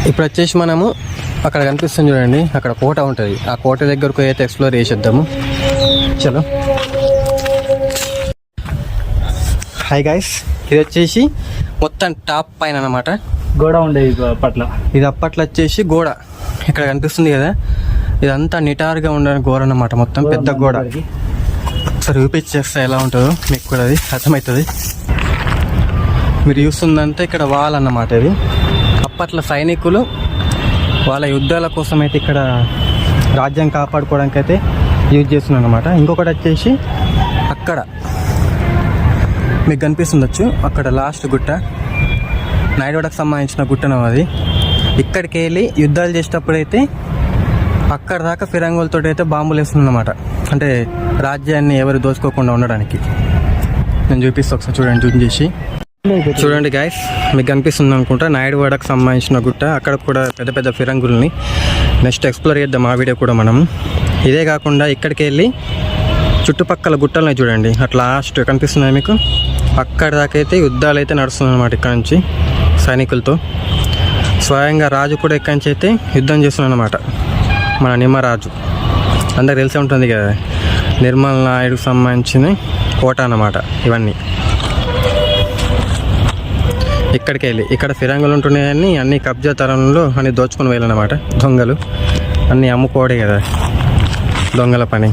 ఇప్పుడు వచ్చేసి మనము అక్కడ కనిపిస్తుంది చూడండి, అక్కడ కోట ఉంటుంది. ఆ కోట దగ్గరకు అయితే ఎక్స్ప్లోర్ చేసేద్దాము. చలో. హాయ్ గైస్, ఇది వచ్చేసి మొత్తం టాప్ పైన అన్నమాట గోడ ఉండేది అప్పట్లో. ఇది అప్పట్లో వచ్చేసి గోడ ఇక్కడ కనిపిస్తుంది కదా, ఇదంతా నిటారుగా ఉండే గోడ అన్నమాట. మొత్తం పెద్ద గోడ. ఒకసారి చూపించేస్తే ఎలా ఉంటుందో మీకు కూడా అది అర్థమవుతుంది. మీరు చూస్తుందంటే ఇక్కడ వాల్ అన్నమాట. ఇది అప్పట్లో సైనికులు వాళ్ళ యుద్ధాల కోసం అయితే ఇక్కడ రాజ్యం కాపాడుకోవడానికి అయితే యూజ్ చేస్తున్నారు అన్నమాట. ఇంకొకటి వచ్చేసి అక్కడ మీకు కనిపిస్తుండొచ్చు, అక్కడ లాస్ట్ గుట్ట నాయుడువాడకు సంబంధించిన గుట్టను. అది ఇక్కడికి వెళ్ళి యుద్ధాలు చేసేటప్పుడు అయితే అక్కడ దాకా ఫిరంగులతో అయితే బాంబులు వేస్తుందన్నమాట. అంటే రాజ్యాన్ని ఎవరు దోచుకోకుండా ఉండడానికి. నేను చూపిస్తాను ఒకసారి చూడండి, జూమ్ చేసి చూడండి గైస్, మీకు కనిపిస్తుంది అనుకుంటా నాయుడువాడకు సంబంధించిన గుట్ట. అక్కడ కూడా పెద్ద పెద్ద ఫిరంగుల్ని నెక్స్ట్ ఎక్స్ప్లోర్ చేద్దాం ఆ వీడియో కూడా మనం. ఇదే కాకుండా ఇక్కడికి వెళ్ళి చుట్టుపక్కల గుట్టలని చూడండి, అట్లా లాస్ట్ కనిపిస్తున్నాయి మీకు. అక్కడ దాకా అయితే యుద్ధాలు అయితే నడుస్తుంది అనమాట. ఇక్కడ నుంచి సైనికులతో స్వయంగా రాజు కూడా ఇక్కడి నుంచి అయితే యుద్ధం చేస్తున్నాడు అనమాట. మన నిమ్మరాజు అందరికి తెలిసే ఉంటుంది కదా, నిర్మల్ నాయుడుకు సంబంధించిన కోట అన్నమాట ఇవన్నీ. ఇక్కడికి వెళ్ళి ఇక్కడ ఫిరంగులు ఉంటున్నాయని అన్ని కబ్జా తరంలో అన్ని దోచుకొని వెళ్ళాలన్నమాట. దొంగలు అన్నీ అమ్ముకోవడే కదా దొంగల పని.